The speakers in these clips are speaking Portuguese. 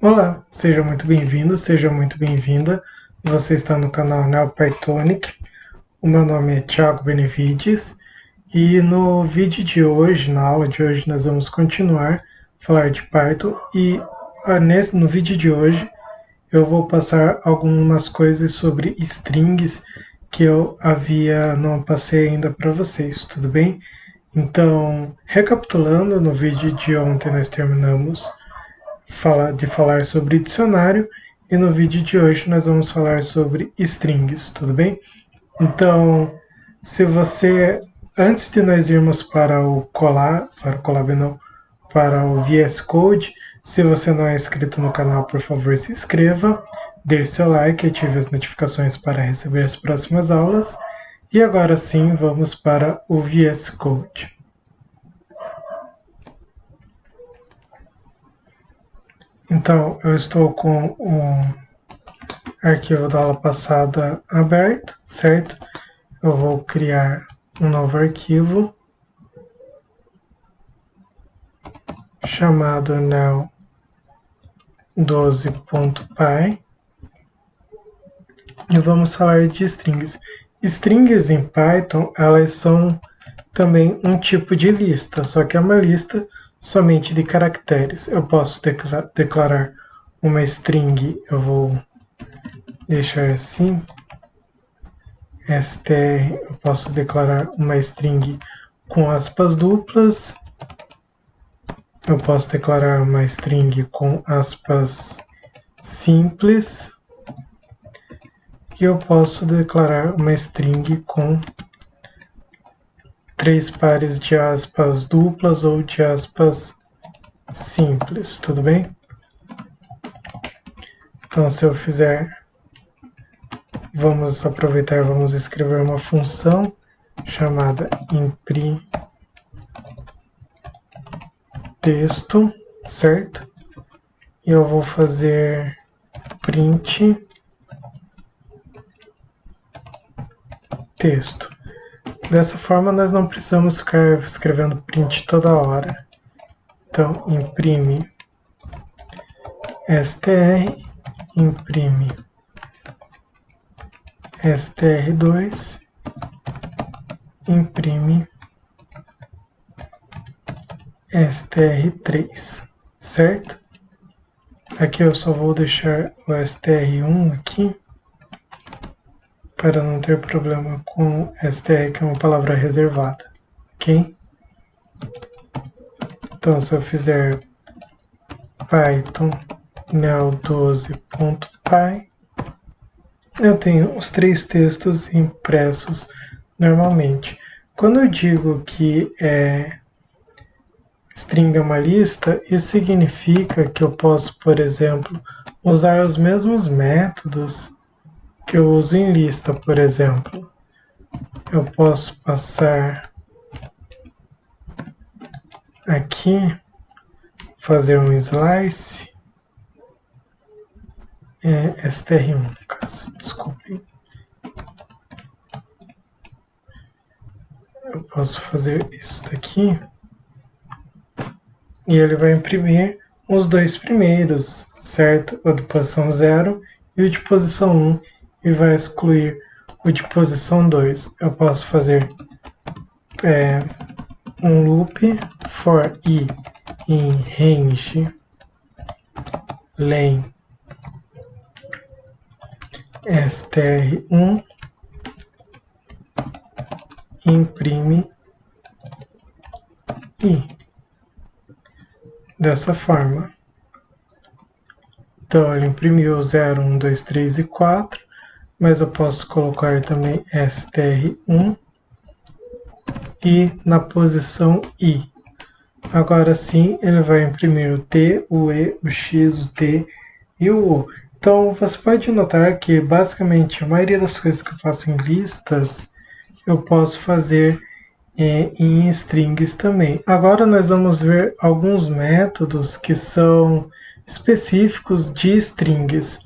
Olá, seja muito bem-vindo, seja muito bem-vinda. Você está no canal NeoPythonic. O meu nome é Thiago Benevides e no vídeo de hoje, na aula de hoje, nós vamos continuar a falar de Python e no vídeo de hoje eu vou passar algumas coisas sobre strings que eu não passei ainda para vocês, tudo bem? Então, recapitulando, no vídeo de ontem nós terminamos de falar sobre dicionário e no vídeo de hoje nós vamos falar sobre strings, tudo bem? Então, se você, antes de nós irmos para o VS Code, se você não é inscrito no canal, por favor, se inscreva, deixe seu like e ative as notificações para receber as próximas aulas. E agora sim, vamos para o VS Code. Então, eu estou com o arquivo da aula passada aberto, certo? Eu vou criar um novo arquivo chamado neo12.py e vamos falar de strings. Strings em Python, elas são também um tipo de lista, só que é uma lista somente de caracteres. Eu posso declarar uma string, eu vou deixar assim, str, eu posso declarar uma string com aspas duplas, eu posso declarar uma string com aspas simples, e eu posso declarar uma string com 3 pares de aspas duplas ou de aspas simples, tudo bem? Então, se eu fizer, vamos aproveitar, vamos escrever uma função chamada imprime texto, certo? E eu vou fazer print texto. Dessa forma, nós não precisamos ficar escrevendo print toda hora. Então, imprime str, imprime str2, imprime str3, certo? Aqui eu só vou deixar o str1 aqui, para não ter problema com str, que é uma palavra reservada, ok? Então, se eu fizer python neo12.py, eu tenho os 3 textos impressos normalmente. Quando eu digo que string é uma lista, isso significa que eu posso, por exemplo, usar os mesmos métodos que eu uso em lista, por exemplo. Eu posso passar aqui, fazer um slice, str1 no caso, desculpem. Eu posso fazer isso daqui e ele vai imprimir os 2 primeiros, certo? O de posição 0 e o de posição 1, e vai excluir o de posição 2. Eu posso fazer um loop for i em range len str1 imprime i. Dessa forma. Então, ele imprimiu 0, 1, 2, 3 e 4, mas eu posso colocar também str1 e na posição i. Agora sim, ele vai imprimir o t, o e, o x, o t e o o. Então, você pode notar que, basicamente, a maioria das coisas que eu faço em listas, eu posso fazer em strings também. Agora nós vamos ver alguns métodos que são específicos de strings.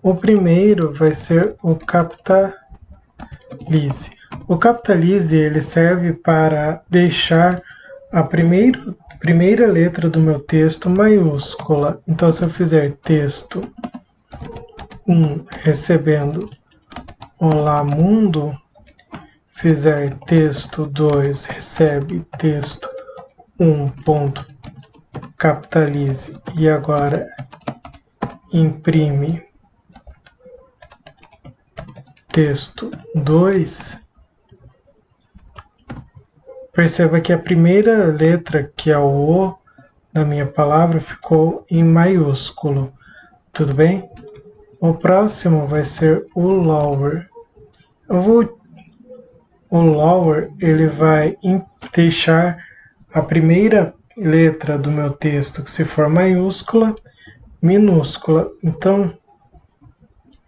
O primeiro vai ser o capitalize. O capitalize ele serve para deixar a primeira letra do meu texto maiúscula. Então, se eu fizer texto 1 recebendo Olá Mundo, fizer texto 2 recebe texto 1 ponto capitalize e agora imprime texto 2, perceba que a primeira letra, que é o O da minha palavra, ficou em maiúsculo, tudo bem? O próximo vai ser o lower. O lower, ele vai deixar a primeira letra do meu texto, que se for maiúscula, minúscula. Então,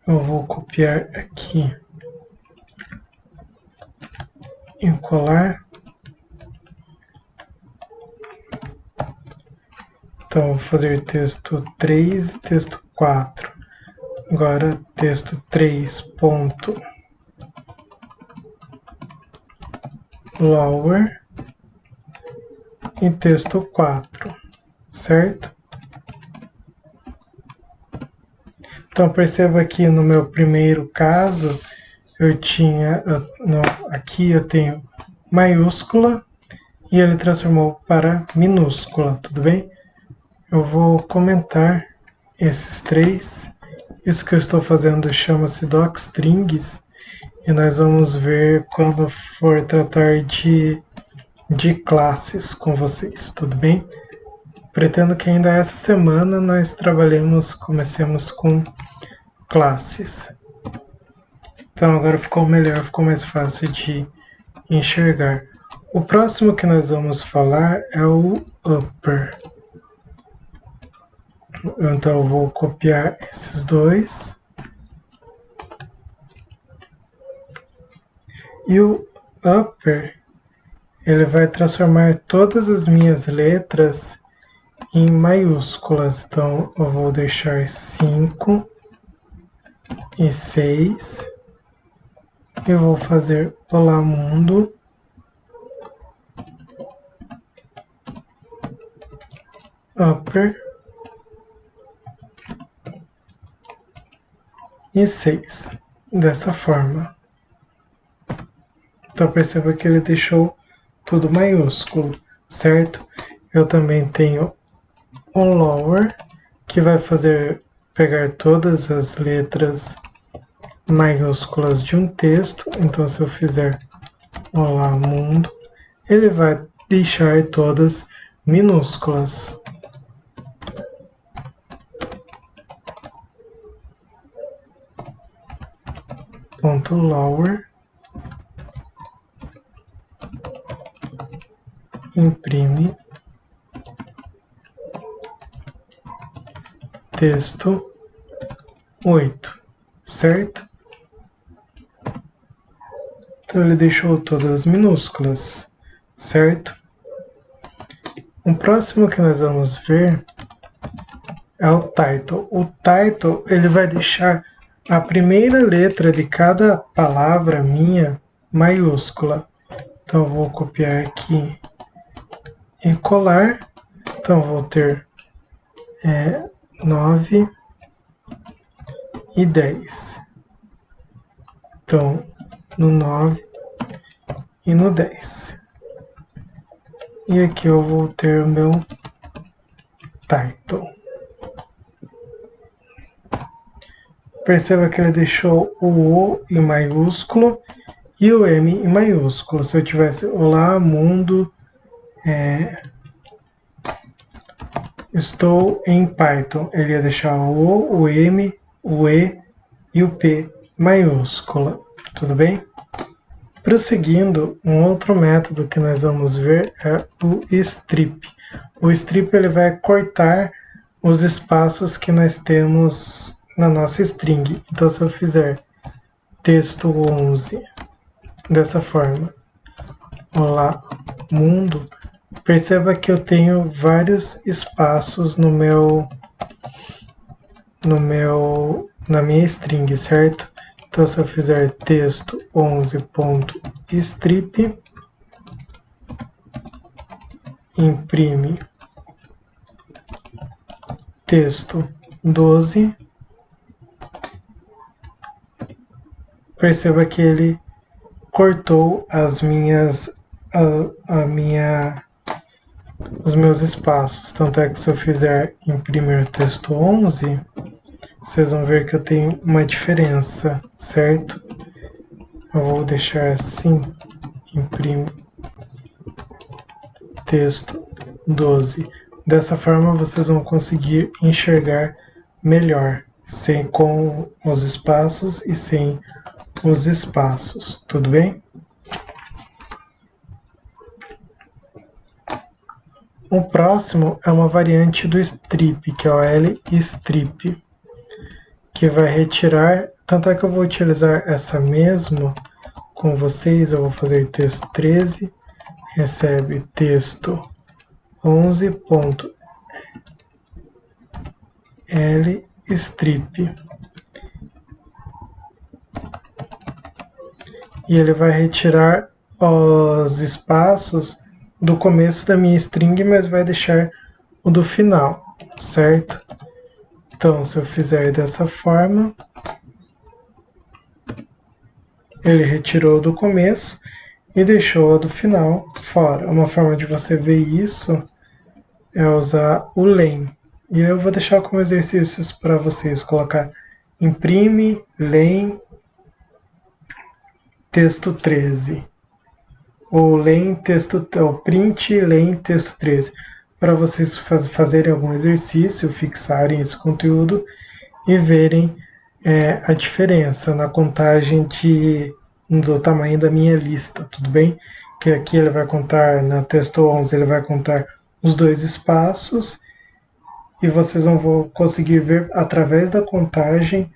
eu vou copiar aqui e colar. Então, vou fazer texto 3 e texto 4. Agora, texto 3 ponto lower e texto 4, certo? Então, perceba que no meu primeiro caso, eu tinha, aqui eu tenho maiúscula e ele transformou para minúscula, tudo bem? Eu vou comentar esses três. Isso que eu estou fazendo chama-se docstrings e nós vamos ver quando for tratar de classes com vocês, tudo bem? Pretendo que ainda essa semana nós comecemos com classes. Então agora ficou melhor, ficou mais fácil de enxergar. O próximo que nós vamos falar é o upper. Então eu vou copiar esses dois. E o upper, ele vai transformar todas as minhas letras em maiúsculas. Então eu vou deixar 5 e 6. Eu vou fazer Olá Mundo. Upper. E 6, dessa forma. Então perceba que ele deixou tudo maiúsculo, certo? Eu também tenho o lower, que vai pegar todas as letras maiúsculas de um texto. Então se eu fizer Olá Mundo, ele vai deixar todas minúsculas. Ponto lower, imprime texto 8, certo? Então ele deixou todas minúsculas, certo? O próximo que nós vamos ver é o title. O title, ele vai deixar a primeira letra de cada palavra minha maiúscula. Então, eu vou copiar aqui e colar. Então, vou ter 9 e 10. Então, no 9 e no 10. E aqui eu vou ter o meu title. Perceba que ele deixou o O em maiúsculo e o M em maiúsculo. Se eu tivesse Olá Mundo, estou em Python, ele ia deixar o O, o M, o E e o P maiúscula. Tudo bem? Prosseguindo, um outro método que nós vamos ver é o strip. O strip, ele vai cortar os espaços que nós temos na nossa string. Então, se eu fizer texto 11 dessa forma, Olá Mundo, perceba que eu tenho vários espaços na minha string, certo? Então, se eu fizer texto 11.strip, imprime texto 12, perceba que ele cortou os meus espaços. Tanto é que se eu fizer imprimir texto 11, vocês vão ver que eu tenho uma diferença, certo? Eu vou deixar assim, imprime texto 12. Dessa forma vocês vão conseguir enxergar melhor, sem com os espaços e sem os espaços, tudo bem? O próximo é uma variante do strip, que é o L-strip, que vai retirar, tanto é que eu vou utilizar essa mesmo com vocês, eu vou fazer texto 13, recebe texto 11.L-strip. E ele vai retirar os espaços do começo da minha string, mas vai deixar o do final, certo? Então, se eu fizer dessa forma, ele retirou do começo e deixou a do final fora. Uma forma de você ver isso é usar o len. E eu vou deixar como exercícios para vocês colocar imprime, len, texto 13. Ou len, texto, ou print, len, texto 13. Para vocês fazerem algum exercício, fixarem esse conteúdo e verem a diferença na contagem do tamanho da minha lista, tudo bem? Que aqui ele vai contar, na texto 11, ele vai contar os 2 espaços e vocês vão conseguir ver através da contagem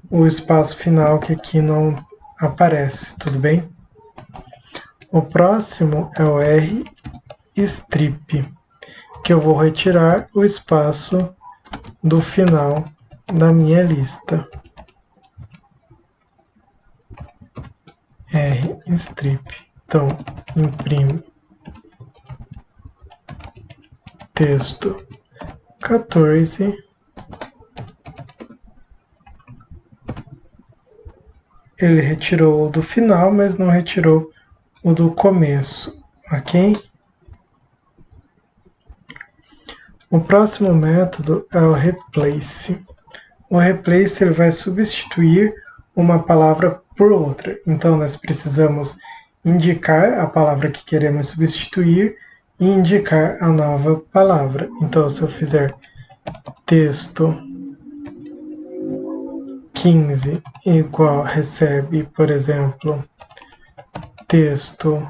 o espaço final que aqui não aparece, tudo bem? O próximo é o R-strip, que eu vou retirar o espaço do final da minha lista. R-strip. Então, imprime texto 14. Ele retirou o do final, mas não retirou o do começo, ok? O próximo método é o replace. O replace ele vai substituir uma palavra por outra. Então, nós precisamos indicar a palavra que queremos substituir e indicar a nova palavra. Então, se eu fizer texto 15 igual recebe, por exemplo, texto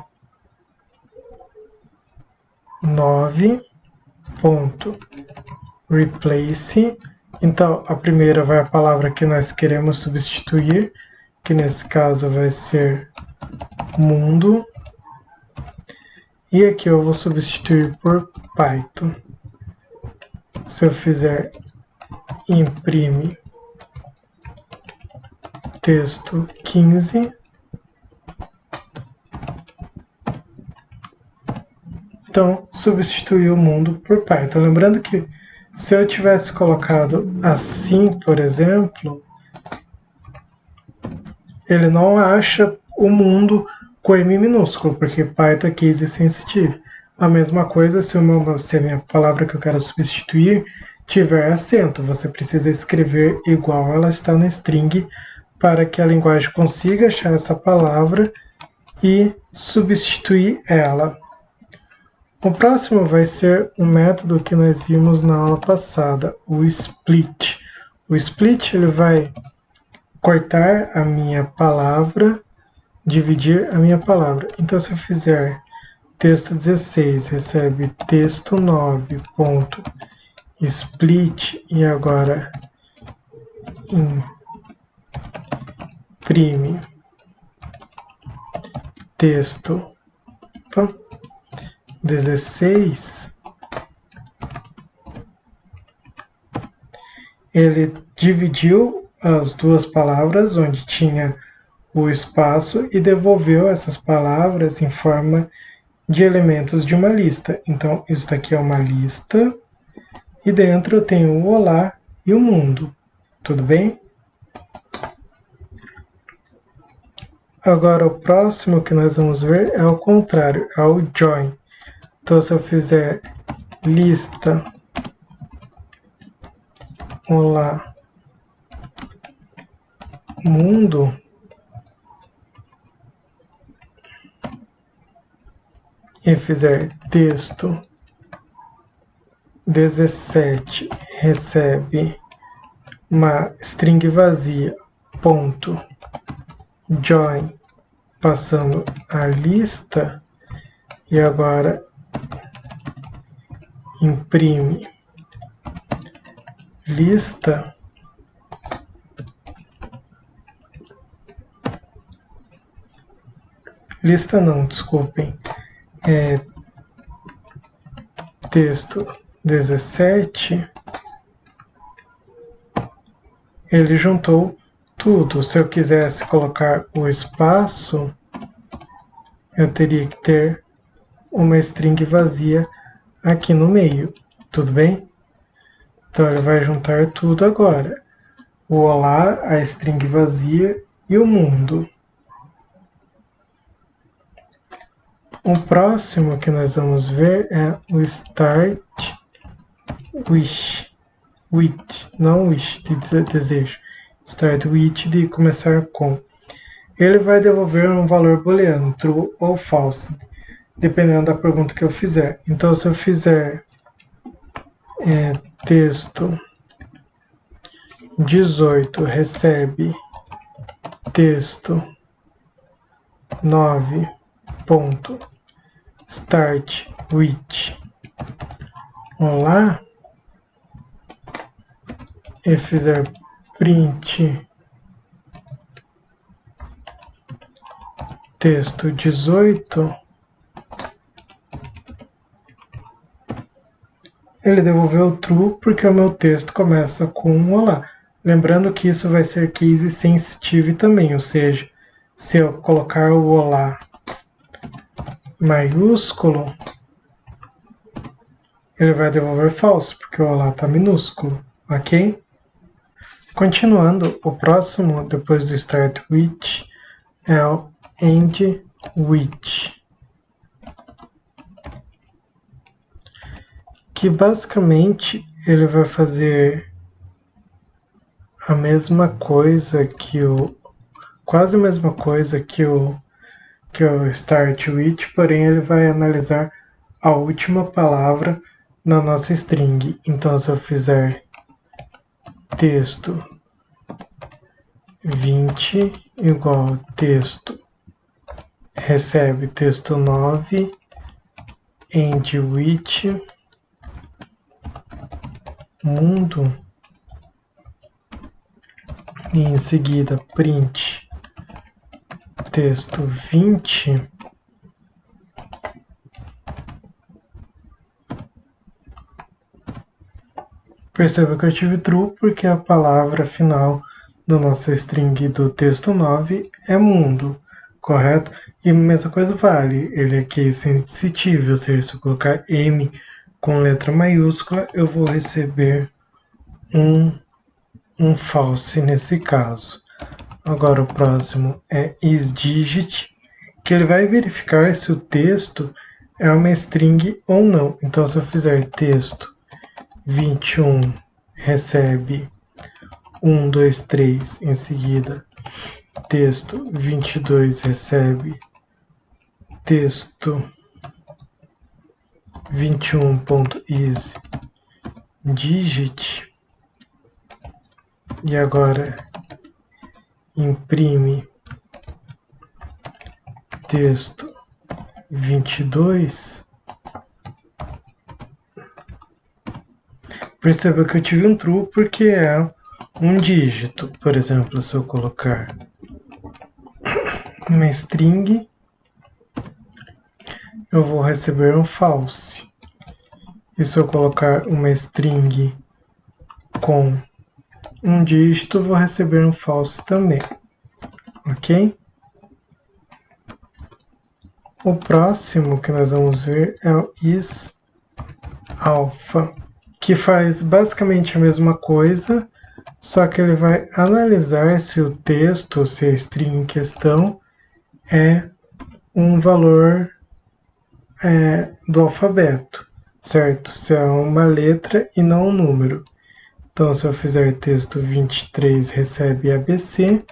9.replace. Então, a primeira vai a palavra que nós queremos substituir, que nesse caso vai ser mundo. E aqui eu vou substituir por Python. Se eu fizer imprime texto 15, então substituir o mundo por Python. Lembrando que se eu tivesse colocado assim, por exemplo, ele não acha o mundo com M minúsculo, porque Python é case sensitive. A mesma coisa se a minha palavra que eu quero substituir tiver acento. Você precisa escrever igual ela está na string para que a linguagem consiga achar essa palavra e substituir ela. O próximo vai ser um método que nós vimos na aula passada, o split. O split ele vai cortar a minha palavra, dividir a minha palavra. Então, se eu fizer texto 16, recebe texto 9.split e agora imprime texto 16, ele dividiu as duas palavras onde tinha o espaço e devolveu essas palavras em forma de elementos de uma lista. Então, isso daqui é uma lista e dentro eu tenho o olá e o mundo. Tudo bem? Agora, o próximo que nós vamos ver é o contrário, é o join. Então, se eu fizer lista, olá, mundo, e fizer texto 17 recebe uma string vazia, ponto, join, passando a lista, e agora imprime lista, lista não, desculpem, texto 17, ele juntou tudo. Se eu quisesse colocar o espaço, eu teria que ter uma string vazia aqui no meio, tudo bem? Então ele vai juntar tudo agora. O olá, a string vazia e o mundo. O próximo que nós vamos ver é o start with, não wish de desejo, start with de começar com. Ele vai devolver um valor booleano, true ou false, dependendo da pergunta que eu fizer. Então, se eu fizer texto 18 recebe texto 9 ponto start with olá, e fizer print texto 18, ele devolveu true porque o meu texto começa com um olá. Lembrando que isso vai ser case sensitive também, ou seja, se eu colocar o olá maiúsculo, ele vai devolver falso, porque o olá está minúsculo, ok? Continuando, o próximo, depois do start with, é o end with, que basicamente ele vai fazer a mesma coisa que quase a mesma coisa que o start with, porém ele vai analisar a última palavra na nossa string. Então, se eu fizer texto 20 igual texto recebe texto 9 end with mundo, e em seguida print texto 20, perceba que eu tive true porque a palavra final da nossa string do texto 9 é mundo, correto? E a mesma coisa vale, ele é case sensitive, ou seja, se eu colocar M com letra maiúscula, eu vou receber um false nesse caso. Agora o próximo é isDigit, que ele vai verificar se o texto é uma string ou não. Então, se eu fizer texto 21 recebe 1, 2, 3, em seguida texto 22 recebe texto 21.isDigit, e agora imprime texto 22, perceba que eu tive um true porque é um dígito. Por exemplo, se eu colocar uma string, eu vou receber um false. E se eu colocar uma string com um dígito, vou receber um false também. Ok? O próximo que nós vamos ver é o isAlpha, que faz basicamente a mesma coisa, só que ele vai analisar se o texto, se a string em questão é um valor do alfabeto, certo? Se é uma letra e não um número. Então, se eu fizer texto 23 recebe ABC,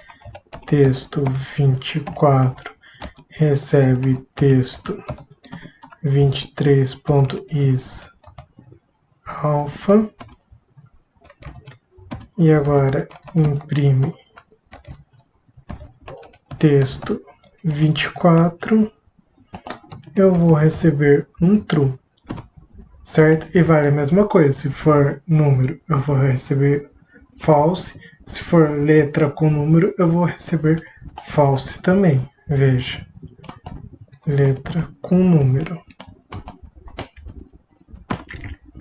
texto 24 recebe texto 23.isAlpha e agora imprime texto 24, eu vou receber um true, certo? E vale a mesma coisa, se for número eu vou receber false, se for letra com número eu vou receber false também, veja, letra com número,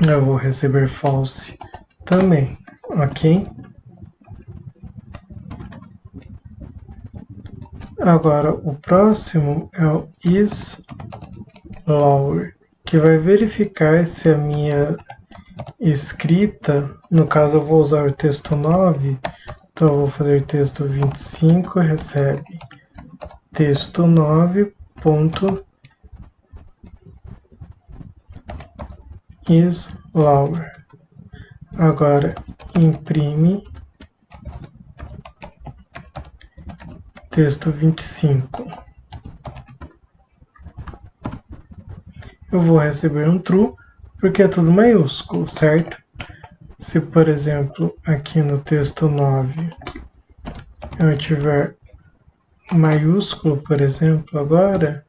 eu vou receber false também, ok? Agora o próximo é o isLower, que vai verificar se a minha escrita, no caso eu vou usar o texto 9, então eu vou fazer texto 25 recebe texto 9 ponto isLower. Agora imprime texto 25. Eu vou receber um true, porque é tudo maiúsculo, certo? Se, por exemplo, aqui no texto 9 eu tiver maiúsculo, por exemplo, agora,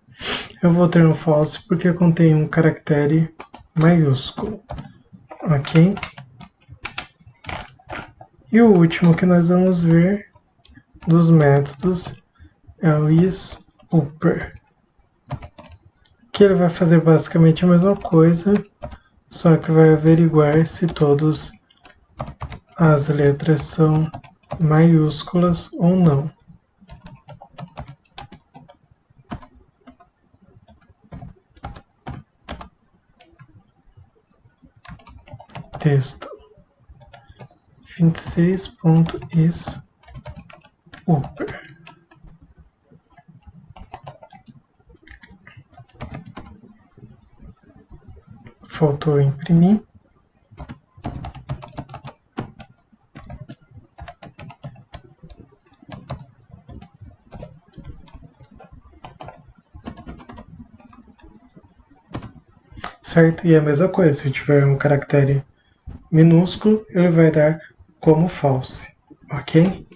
eu vou ter um false porque contém um caractere maiúsculo, ok? E o último que nós vamos ver dos métodos é o isUpper, que ele vai fazer basicamente a mesma coisa, só que vai averiguar se todas as letras são maiúsculas ou não. Texto 26.isUpper. Faltou imprimir. Certo? E a mesma coisa, se tiver um caractere minúsculo, ele vai dar como false, ok?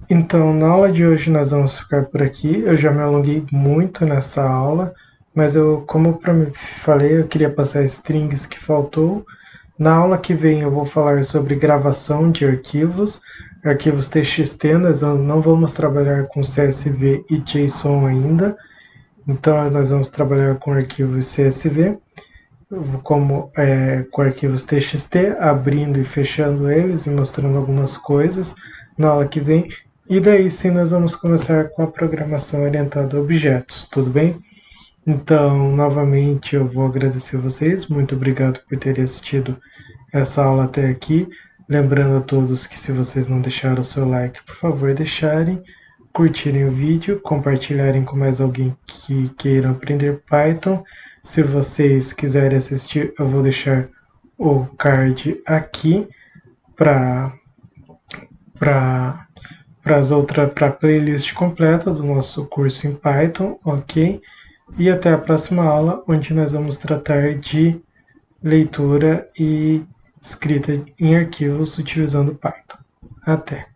Então, na aula de hoje nós vamos ficar por aqui. Eu já me alonguei muito nessa aula, mas como eu falei, eu queria passar strings que faltou. Na aula que vem eu vou falar sobre gravação de arquivos TXT, nós não vamos trabalhar com CSV e JSON ainda, então nós vamos trabalhar com arquivos CSV, com arquivos TXT, abrindo e fechando eles e mostrando algumas coisas na aula que vem, e daí sim nós vamos começar com a programação orientada a objetos, tudo bem? Então, novamente, eu vou agradecer vocês. Muito obrigado por terem assistido essa aula até aqui. Lembrando a todos que se vocês não deixaram o seu like, por favor, deixarem, curtirem o vídeo, compartilharem com mais alguém que queira aprender Python. Se vocês quiserem assistir, eu vou deixar o card aqui para a playlist completa do nosso curso em Python, ok? E até a próxima aula, onde nós vamos tratar de leitura e escrita em arquivos utilizando Python. Até!